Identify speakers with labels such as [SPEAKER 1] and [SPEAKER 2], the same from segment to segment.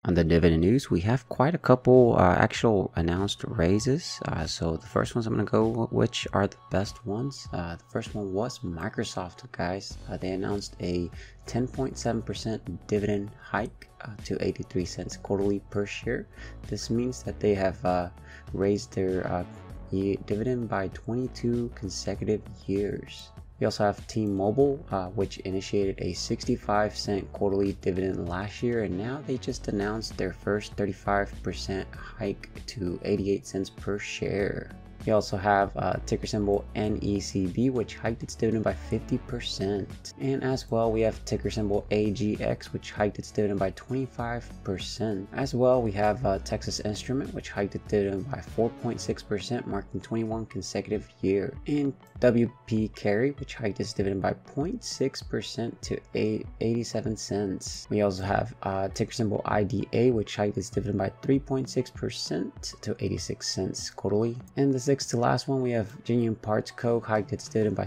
[SPEAKER 1] On the dividend news, we have quite a couple actual announced raises. So the first ones I'm going to go, which are the best ones. The first one was Microsoft, guys. They announced a 10.7% dividend hike to 83 cents quarterly per share. This means that they have raised their dividend by 22 consecutive years. We also have T-Mobile, which initiated a 65-cent quarterly dividend last year, and now they just announced their first 35% hike to 88 cents per share. We also have ticker symbol NECB, which hiked its dividend by 50%. And as well, we have ticker symbol AGX, which hiked its dividend by 25%. As well, we have Texas Instrument, which hiked its dividend by 4.6%, marking 21 consecutive year. And WP Carry, which hiked its dividend by 0.6% to 87 cents. We also have ticker symbol IDA, which hiked its dividend by 3.6% to 86 cents quarterly. And the sixth to last one, we have Genuine Parts Co. hiked its dividend by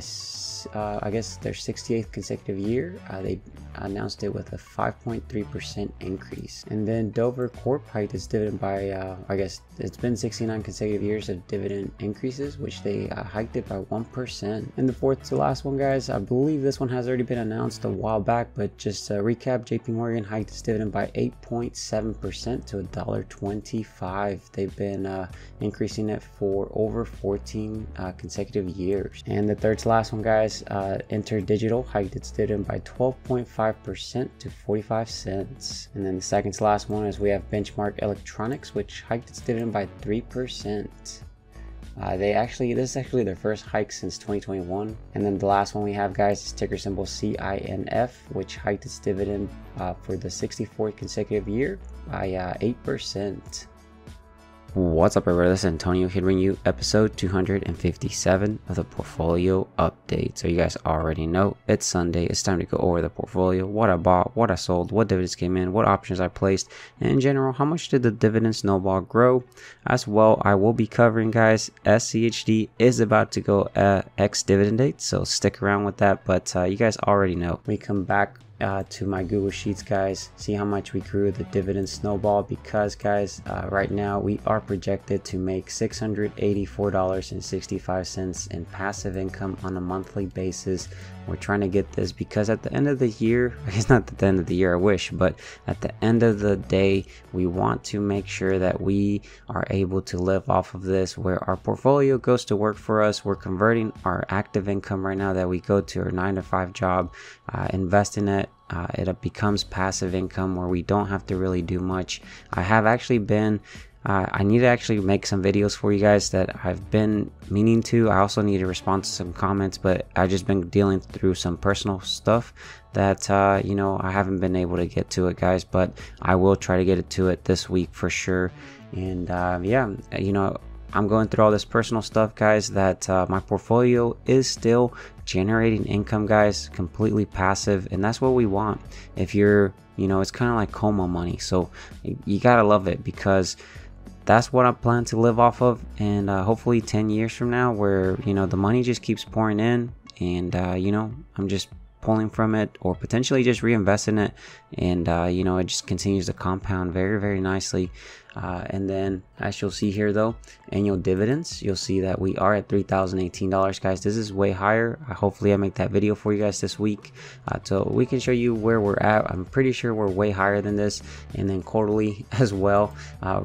[SPEAKER 1] I guess their 68th consecutive year. They announced it with a 5.3% increase. And then Dover Corp hiked its dividend by I guess it's been 69 consecutive years of dividend increases, which they hiked it by 1%. And the fourth to last one, guys, I believe this one has already been announced a while back, but just to recap, JP Morgan hiked its dividend by 8.7% to $1.25. They've been increasing it for over 14 consecutive years. And the third to last one, guys, InterDigital hiked its dividend by 12.5% to 45 cents. And then the second to last one is we have Benchmark Electronics, which hiked its dividend by 3%. This is actually their first hike since 2021. And then the last one we have, guys, is ticker symbol CINF, which hiked its dividend for the 64th consecutive year by 8%. What's up, everybody? This is Antonio here bringing you episode 257 of the portfolio update. So you guys already know it's Sunday. It's time to go over the portfolio, what I bought, what I sold, what dividends came in, what options I placed, and in general, how much did the dividend snowball grow. As well, I will be covering, guys, SCHD is about to go ex-dividend date, so stick around with that. But you guys already know. We come back to my Google Sheets, guys, see how much we grew the dividend snowball, because guys, right now we are projected to make $684.65 in passive income on a monthly basis. We're trying to get this because at the end of the year, I guess not at the end of the year, I wish, but at the end of the day, we want to make sure that we are able to live off of this, where our portfolio goes to work for us. We're converting our active income right now that we go to our 9-to-5 job, invest in it. It becomes passive income where we don't have to really do much. I have actually been I need to actually make some videos for you guys that I've been meaning to. I also need to respond to some comments, but I've just been dealing through some personal stuff that you know, I haven't been able to get to it, guys, but I will try to get to it this week for sure. And yeah, you know, I'm going through all this personal stuff, guys, that my portfolio is still generating income, guys, completely passive, and that's what we want. If you're, you know, it's kind of like coma money, so you gotta love it, because that's what I plan to live off of. And hopefully 10 years from now, where, you know, the money just keeps pouring in, and you know, I'm just pulling from it or potentially just reinvesting it, and you know, it just continues to compound very, very nicely. And then, as you'll see here though, annual dividends, you'll see that we are at $3,018, guys. This is way higher. Hopefully I make that video for you guys this week, so we can show you where we're at. I'm pretty sure we're way higher than this. And then quarterly as well,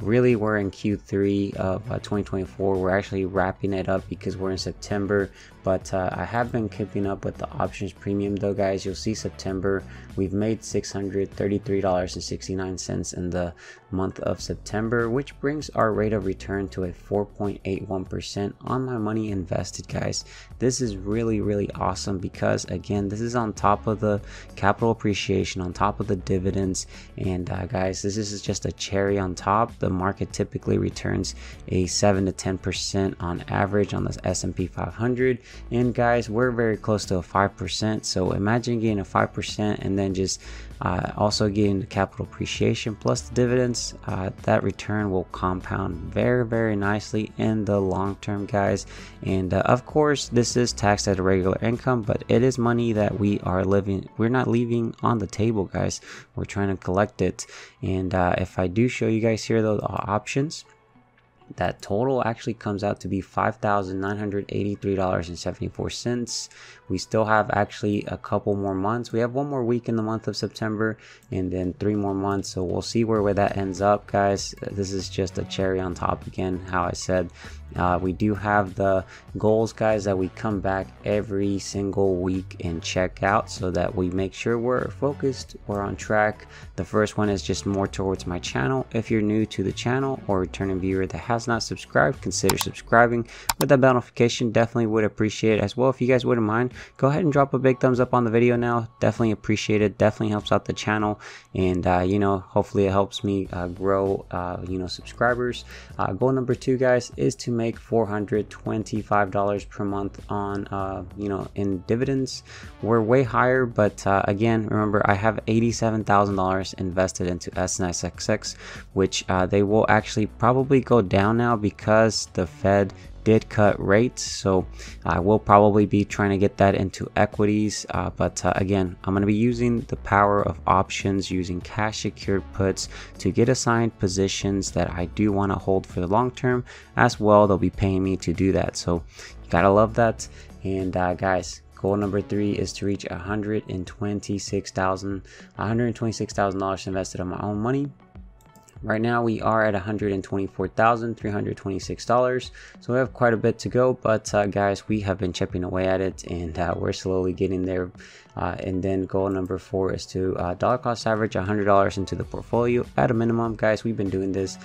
[SPEAKER 1] really we're in Q3 of 2024. We're actually wrapping it up because we're in September, but I have been keeping up with the options premium though, guys. You'll see September we've made $633.69 in the month of September, which brings our rate of return to a 4.81% on my money invested, guys. This is really, really awesome, because again, this is on top of the capital appreciation, on top of the dividends. And guys, this is just a cherry on top. The market typically returns a 7 to 10% on average on the S&P 500, and guys, we're very close to a 5%. So imagine getting a 5% and then just Also getting the capital appreciation plus the dividends, that return will compound very nicely in the long term, guys. And of course this is taxed at a regular income, but it is money that we're not leaving on the table, guys. We're trying to collect it. And if I do show you guys here the options, that total actually comes out to be $5,983.74. We still have actually a couple more months. We have one more week in the month of September and then 3 more months, so we'll see where that ends up, guys. This is just a cherry on top. Again, how I said, we do have the goals, guys, that we come back every single week and check out so that we make sure we're focused, we're on track. The first one is just more towards my channel. If you're new to the channel or returning viewer that has not subscribed, consider subscribing with that bell notification. Definitely would appreciate it as well. If you guys wouldn't mind, go ahead and drop a big thumbs up on the video now. Definitely appreciate it. Definitely helps out the channel, and you know, hopefully it helps me grow you know, subscribers. Goal number 2, guys, is to make $425 per month on you know, in dividends. We're way higher, but again, remember, I have $87,000 invested into SNSXX, which they will actually probably go down now because the Fed did cut rates. So I will probably be trying to get that into equities, but again, I'm going to be using the power of options, using cash secured puts to get assigned positions that I do want to hold for the long term as well. They'll be paying me to do that, so you gotta love that. And guys, goal number 3 is to reach $126,000 invested on my own money. Right now we are at $124,326, so we have quite a bit to go, but guys, we have been chipping away at it, and we're slowly getting there. And then goal number 4 is to dollar cost average $100 into the portfolio at a minimum, guys. We've been doing this.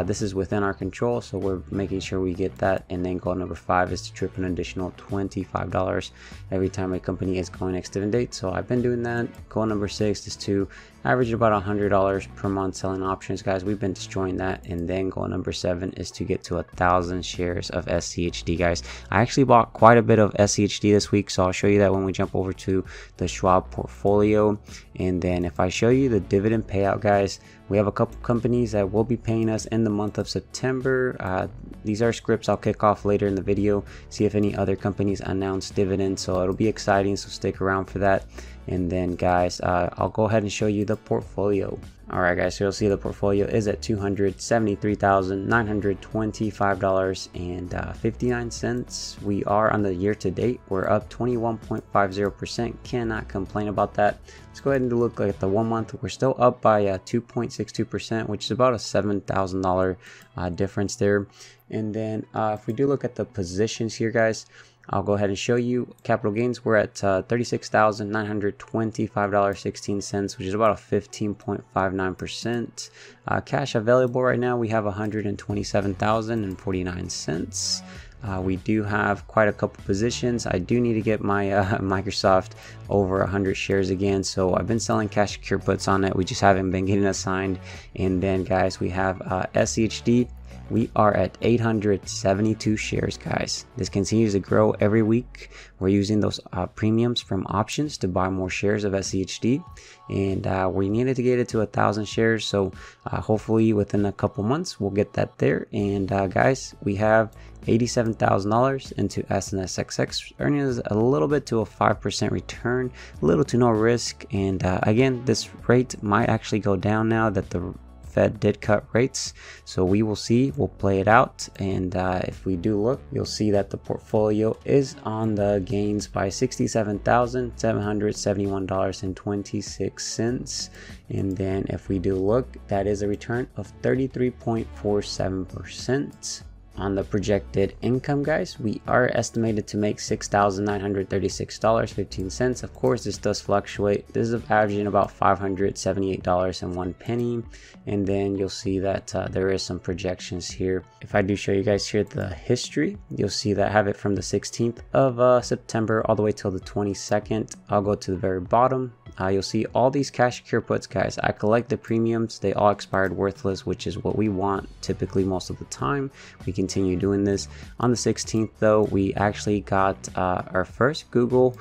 [SPEAKER 1] This is within our control, so we're making sure we get that. And then goal number 5 is to trip an additional $25 every time a company is going ex-dividend date. So I've been doing that. Goal number 6 is to average about $100 per month selling options, guys. We've been destroying that. And then goal number 7 is to get to 1,000 shares of SCHD, guys. I actually bought quite a bit of SCHD this week, so I'll show you that when we jump over to the Schwab portfolio. And then if I show you the dividend payout, guys, we have a couple companies that will be paying us in the month of September. These are scripts I'll kick off later in the video, see if any other companies announce dividends, so it'll be exciting, so stick around for that. And then guys, I'll go ahead and show you the portfolio. Alright guys, so you'll see the portfolio is at $273,925.59. We are on the year to date, we're up 21.50%. Cannot complain about that. Let's go ahead and look at the 1 month. We're still up by 2.62%, which is about a $7,000 difference there. And then if we do look at the positions here, guys, I'll go ahead and show you capital gains. We're at $36,925.16, which is about a 15.59%. Cash available right now, we have $127,049. We do have quite a couple positions. I do need to get my Microsoft over 100 shares again, so I've been selling cash secure puts on it. We just haven't been getting assigned. And then guys, we have SCHD. We are at 872 shares, guys. This continues to grow every week. We're using those premiums from options to buy more shares of SCHD, and we needed to get it to 1,000 shares, so hopefully within a couple months we'll get that there. And guys, we have $87,000 into SNSXX, earning us a little bit to a 5% return, little to no risk. And again, this rate might actually go down now that the Fed did cut rates, so we will see. We'll play it out, and if we do look, you'll see that the portfolio is on the gains by $67,771.26. And then if we do look, that is a return of 33.47%. On the projected income, guys, we are estimated to make $6,936.15. Of course, this does fluctuate. This is averaging about $578.01. And then you'll see that there is some projections here. If I do show you guys here the history, you'll see that I have it from the 16th of September all the way till the 22nd. I'll go to the very bottom. you'll see all these cash secure puts, guys. I collect the premiums. They all expired worthless, which is what we want typically most of the time. We continue doing this. On the 16th though, we actually got our first Google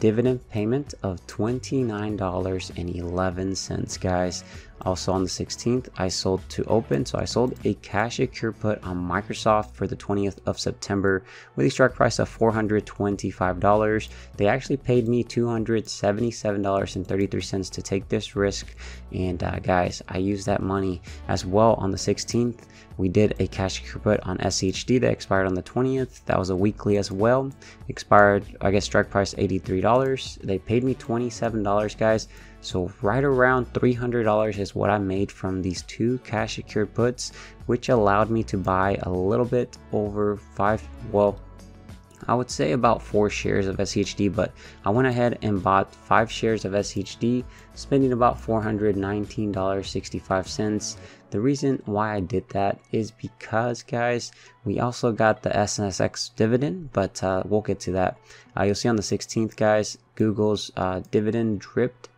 [SPEAKER 1] dividend payment of $29.11, guys. Also on the 16th, I sold to open, so I sold a cash secure put on Microsoft for the 20th of September with a strike price of $425. They actually paid me $277.33 to take this risk, and guys, I used that money as well. On the 16th, we did a cash secure put on SCHD that expired on the 20th. That was a weekly as well. Expired, I guess, strike price $83. They paid me $27, guys. So right around $300 is what I made from these two cash secured puts, which allowed me to buy a little bit over I would say about 4 shares of SCHD, but I went ahead and bought 5 shares of SCHD, spending about $419.65. The reason why I did that is because, guys, we also got the Ex-Dividend, but we'll get to that. You'll see on the 16th, guys, Google's dividend dripped.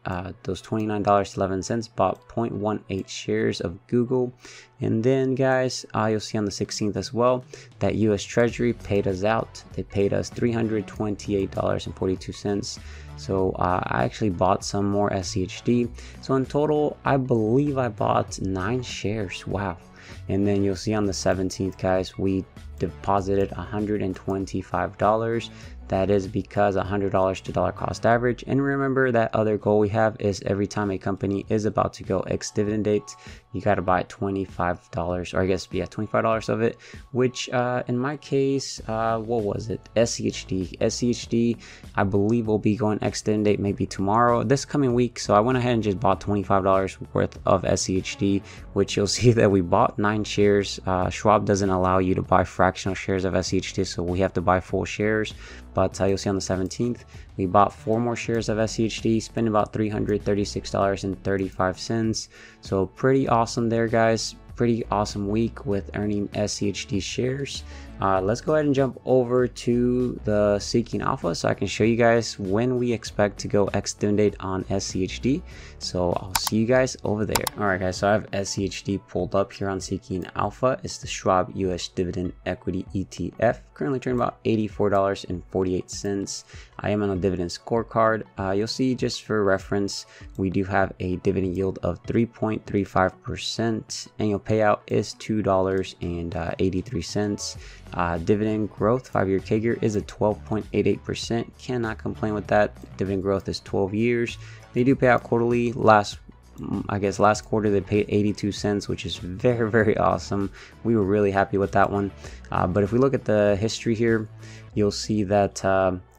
[SPEAKER 1] Those $29.11, bought 0.18 shares of Google. And then, guys, you'll see on the 16th as well that US Treasury paid us out. They paid us $328.42. So I actually bought some more SCHD. So in total, I believe I bought 9 shares. Wow. And then you'll see on the 17th, guys, we deposited $125. That is because $100 to dollar cost average. And remember, that other goal we have is every time a company is about to go ex-dividend date, you got to buy $25, or I guess, yeah, $25 of it, which in my case, what was it? SCHD, I believe will be going ex-dividend date maybe tomorrow, this coming week. So I went ahead and just bought $25 worth of SCHD, which you'll see that we bought 9 shares. Schwab doesn't allow you to buy fractional shares of SCHD, so we have to buy full shares. But you'll see on the 17th, we bought 4 more shares of SCHD, spent about $336.35. So pretty awesome there, guys. Pretty awesome week with earning SCHD shares. Let's go ahead and jump over to the Seeking Alpha so I can show you guys when we expect to go ex-dividend date on SCHD. So I'll see you guys over there. Alright, guys, so I have SCHD pulled up here on Seeking Alpha. It's the Schwab US Dividend Equity ETF, currently trading about $84.48. I am on a dividend scorecard. You'll see, just for reference, we do have a dividend yield of 3.35%. Annual payout is $2.83. Dividend growth, 5-year CAGR, is a 12.88%. Cannot complain with that. Dividend growth is 12 years. They do pay out quarterly. Last quarter they paid 82 cents, which is very, very awesome. We were really happy with that one. But if we look at the history here, you'll see that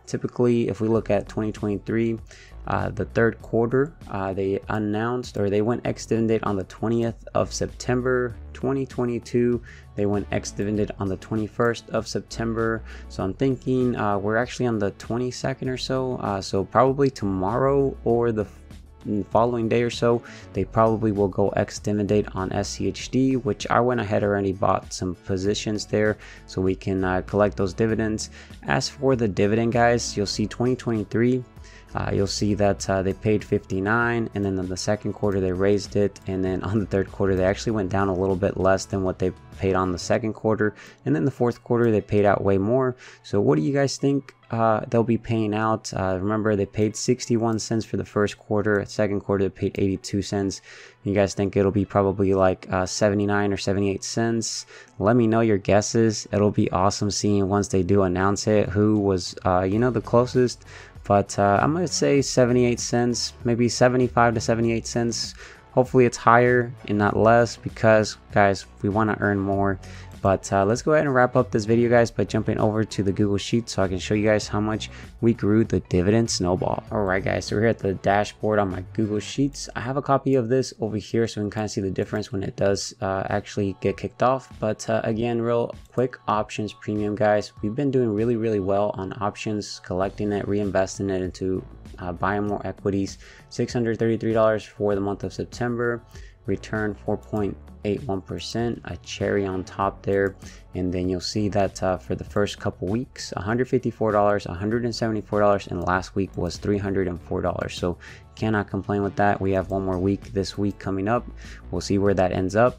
[SPEAKER 1] typically, if we look at 2023, the third quarter, they announced, or they went ex-dividend date on the 20th of September. 2022, they went ex-dividend on the 21st of September. So I'm thinking we're actually on the 22nd or so. So probably tomorrow or the following day or so, they probably will go ex-dividend date on SCHD, which I went ahead already bought some positions there so we can collect those dividends. As for the dividend, guys, you'll see 2023, you'll see that they paid 59, and then in the second quarter they raised it, and then on the third quarter they actually went down a little bit less than what they paid on the second quarter, and then the fourth quarter they paid out way more. So what do you guys think they'll be paying out? Remember, they paid 61 cents for the first quarter. Second quarter they paid 82 cents. You guys think it'll be probably like 79 or 78 cents? Let me know your guesses. It'll be awesome seeing once they do announce it who was the closest. But I'm going to say 78 cents, maybe 75 to 78 cents. Hopefully it's higher and not less, because, guys, we want to earn more. But let's go ahead and wrap up this video, guys, by jumping over to the Google Sheet so I can show you guys how much we grew the dividend snowball. Alright, guys, so we're here at the dashboard on my Google Sheets. I have a copy of this over here so we can kind of see the difference when it does actually get kicked off. But again, real quick, options premium, guys. We've been doing really, really well on options, collecting it, reinvesting it into buying more equities. $633 for the month of September. return 4.81%, a cherry on top there. And then you'll see that for the first couple weeks, $154, $174, and last week was $304. So cannot complain with that. We have one more week this week coming up. We'll see where that ends up.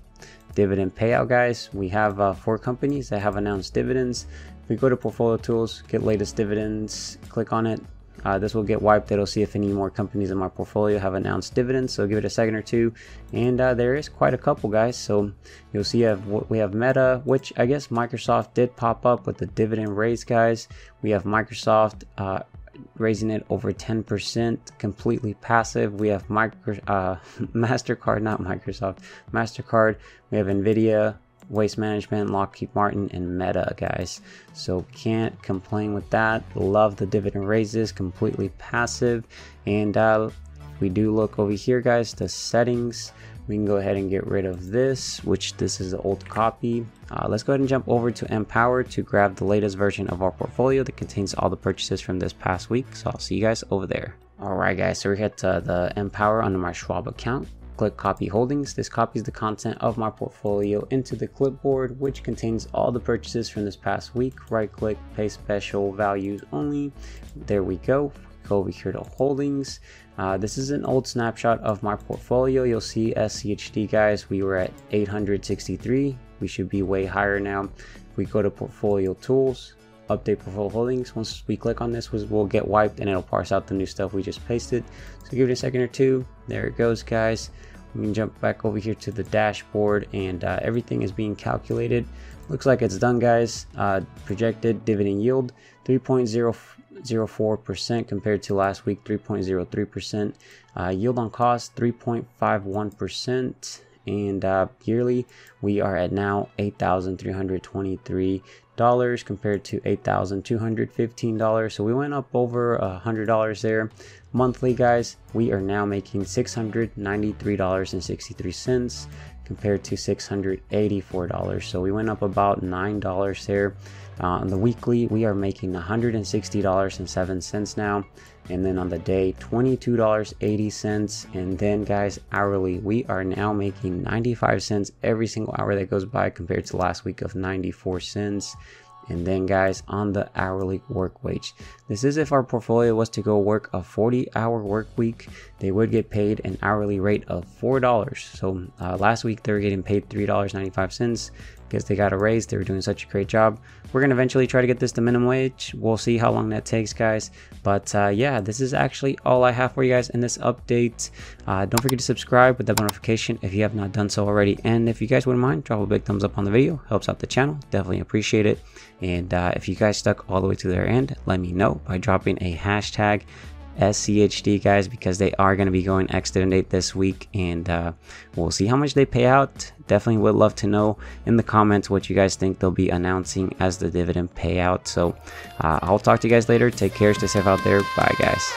[SPEAKER 1] Dividend payout, guys, we have 4 companies that have announced dividends. If we go to portfolio tools, get latest dividends, click on it, this will get wiped. It'll see if any more companies in my portfolio have announced dividends, so give it a second or two. And there is quite a couple, guys. So you'll see we have Meta, which I guess Microsoft did pop up with the dividend raise, guys. We have Microsoft raising it over 10%, completely passive. We have MasterCard, not Microsoft, MasterCard. We have Nvidia, Waste Management, Lockheed Martin, and Meta, guys. So can't complain with that. Love the dividend raises, completely passive. And we do look over here, guys, the settings. We can go ahead and get rid of this, which this is the old copy. Let's go ahead and jump over to Empower to grab the latest version of our portfolio that contains all the purchases from this past week. So I'll see you guys over there. All right, guys, so we hit the Empower under my Schwab account. Click copy holdings. This copies the content of my portfolio into the clipboard, which contains all the purchases from this past week. Right click, paste special values only. There we go. Go over here to holdings. This is an old snapshot of my portfolio. You'll see SCHD, guys, we were at 863. We should be way higher now. If we go to portfolio tools, update portfolio holdings, once we click on this, we'll get wiped and it'll parse out the new stuff we just pasted. So give it a second or two. There it goes, guys. We can jump back over here to the dashboard, and everything is being calculated. Looks like it's done, guys. Projected dividend yield 3.004% compared to last week 3.03%. Yield on cost 3.51%. And yearly we are at now $8,323 compared to $8,215. So we went up over $100 there. Monthly, guys, we are now making $693.63 compared to $684. So we went up about $9 there. On the weekly, we are making $160.07 now. And then on the day, $22.80. And then, guys, hourly, we are now making 95 cents every single hour that goes by compared to last week of 94 cents. And then, guys, on the hourly work wage, this is if our portfolio was to go work a 40-hour work week, they would get paid an hourly rate of $4. So last week they were getting paid $3.95 because they got a raise. They were doing such a great job. We're going to eventually try to get this to minimum wage. We'll see how long that takes, guys. But yeah, this is actually all I have for you guys in this update. Don't forget to subscribe with that notification if you have not done so already. And if you guys wouldn't mind, drop a big thumbs up on the video. Helps out the channel. Definitely appreciate it. And if you guys stuck all the way to their end, let me know by dropping a hashtag SCHD, guys, because they are going to be going Ex-Dividend this week, and we'll see how much they pay out. Definitely would love to know in the comments what you guys think they'll be announcing as the dividend payout. So I'll talk to you guys later. Take care, stay safe out there. Bye, guys.